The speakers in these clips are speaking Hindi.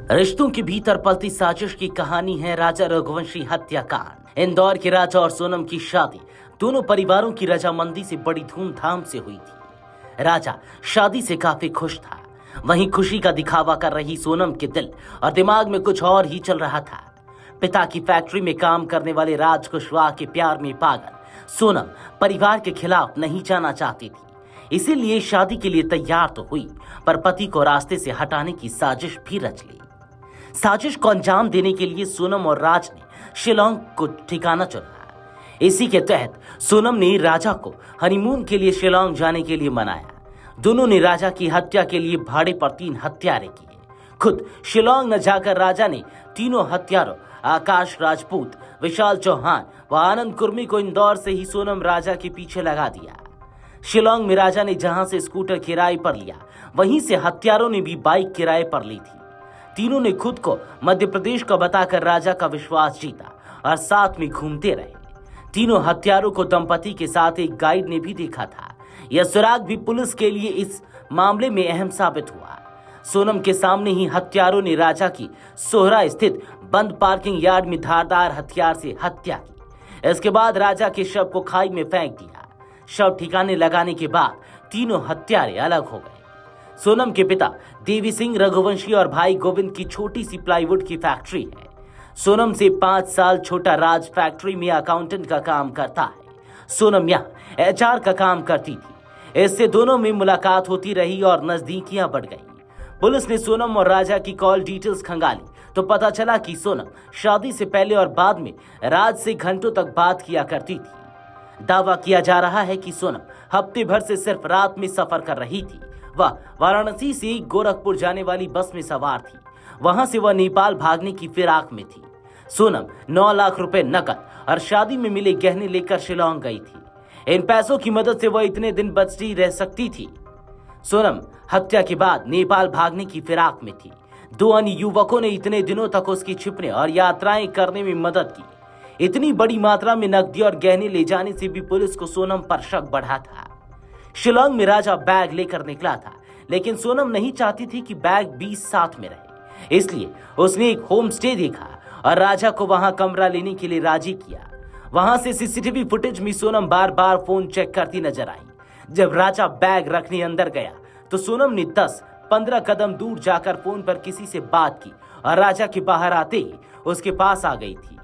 रिश्तों के भीतर पलती साजिश की कहानी है राजा रघुवंशी हत्याकांड। इंदौर के राजा और सोनम की शादी दोनों परिवारों की रजामंदी से बड़ी धूमधाम से हुई थी। राजा शादी से काफी खुश था, वहीं खुशी का दिखावा कर रही सोनम के दिल और दिमाग में कुछ और ही चल रहा था। पिता की फैक्ट्री में काम करने वाले राज कुशवाहा के प्यार में पागल सोनम परिवार के खिलाफ नहीं जाना चाहती थी, इसीलिए शादी के लिए तैयार तो हुई, पर पति को रास्ते से हटाने की साजिश भी रच ली। साजिश को अंजाम देने के लिए सोनम और राज ने शिलोंग को ठिकाना चुना। इसी के तहत सोनम ने राजा को हनीमून के लिए शिलोंग जाने के लिए मनाया। दोनों ने राजा की हत्या के लिए भाड़े पर 3 हत्यारे किए। खुद शिलोंग न जाकर राजा ने तीनों हत्यारों आकाश राजपूत, विशाल चौहान व आनंद कुर्मी को इंदौर से ही सोनम राजा के पीछे लगा दिया। शिलोंग में राजा ने जहां से स्कूटर किराए पर लिया, वहीं से हत्यारों ने भी बाइक किराए पर ली थी। तीनों ने खुद को मध्य प्रदेश का बताकर राजा का विश्वास जीता और साथ में घूमते रहे। तीनों हत्यारों को दंपति के साथ एक गाइड ने भी देखा था। यह सुराग भी पुलिस के लिए इस मामले में अहम साबित हुआ। सोनम के सामने ही हत्यारों ने राजा की सोहरा स्थित बंद पार्किंग यार्ड में धारदार हथियार से हत्या की। इसके बाद राजा के शव को खाई में फेंक दिया। शव ठिकाने लगाने के बाद तीनों हत्यारे अलग हो गए। सोनम के पिता देवी सिंह रघुवंशी और भाई गोविंद की छोटी सी प्लाईवुड की फैक्ट्री है। सोनम से 5 साल छोटा राज फैक्ट्री में अकाउंटेंट का काम करता है। सोनम यहाँ एचआर का काम करती थी। इससे दोनों में मुलाकात होती रही और नजदीकियां बढ़ गई। पुलिस ने सोनम और राजा की कॉल डिटेल्स खंगाली तो पता चला कि सोनम शादी से पहले और बाद में राज से घंटों तक बात किया करती थी। दावा किया जा रहा है कि सोनम हफ्ते भर से सिर्फ रात में सफर कर रही थी। वह वाराणसी से गोरखपुर जाने वाली बस में सवार थी। वहां से वह नेपाल भागने की फिराक में थी। सोनम 9 लाख रुपए नकद और शादी में मिले गहने लेकर शिलोंग गई थी। इन पैसों की मदद से वह इतने दिन बची रह सकती थी। सोनम हत्या के बाद नेपाल भागने की फिराक में थी। 2 अन्य युवकों ने इतने दिनों तक उसकी छिपने और यात्राएं करने में मदद की। इतनी बड़ी मात्रा में नकदी और गहने ले जाने से भी पुलिस को सोनम पर शक बढ़ा था। शिलोंग में राजा बैग लेकर निकला था, लेकिन सोनम नहीं चाहती थी कि बैग भी साथ में रहे, इसलिए उसने एक होम स्टे देखा और राजा को वहां कमरा लेने के लिए राजी किया। वहां से सीसीटीवी फुटेज में सोनम बार बार फोन चेक करती नजर आई। जब राजा बैग रखने अंदर गया तो सोनम ने 10-15 कदम दूर जाकर फोन पर किसी से बात की और राजा के बाहर आते ही उसके पास आ गई थी।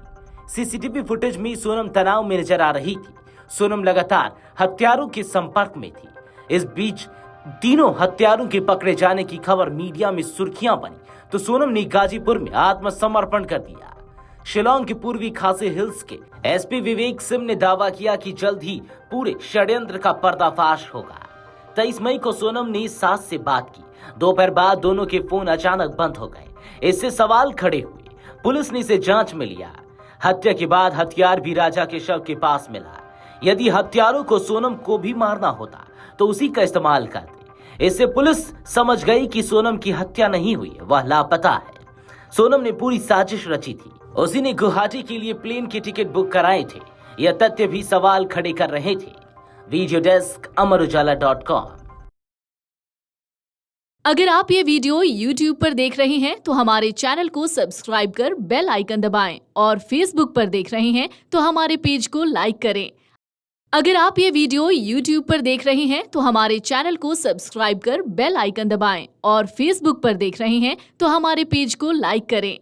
सीसीटीवी फुटेज में सोनम तनाव में नजर आ रही थी। सोनम लगातार हत्यारों के संपर्क में थी। इस बीच तीनों हत्यारों के पकड़े जाने की खबर मीडिया में सुर्खियां बनी तो सोनम ने गाजीपुर में आत्मसमर्पण कर दिया। शिलोंग के पूर्वी खासी हिल्स के एसपी विवेक सिंह ने दावा किया कि जल्द ही पूरे षड्यंत्र का पर्दाफाश होगा। 23 मई को सोनम ने सास से बात की। दोपहर बाद दोनों के फोन अचानक बंद हो गए। इससे सवाल खड़े हुए। पुलिस ने इसे जांच में लिया। हत्या के बाद हथियार भी राजा के शव के पास मिला। यदि हत्यारों को सोनम को भी मारना होता तो उसी का इस्तेमाल करते। इससे पुलिस समझ गई कि सोनम की हत्या नहीं हुई, वह लापता है। सोनम ने पूरी साजिश रची थी। उसी ने गुवाहाटी के लिए प्लेन के टिकट बुक कराए थे। यह तथ्य भी सवाल खड़े कर रहे थे। Video desk amarujala.com। अगर आप ये वीडियो YouTube पर देख रहे हैं तो हमारे चैनल को सब्सक्राइब कर बेल आइकन दबाएं और Facebook पर देख रहे हैं तो हमारे पेज को लाइक करें। अगर आप ये वीडियो YouTube पर देख रहे हैं तो हमारे चैनल को सब्सक्राइब कर बेल आइकन दबाएं और Facebook पर देख रहे हैं तो हमारे पेज को लाइक करें।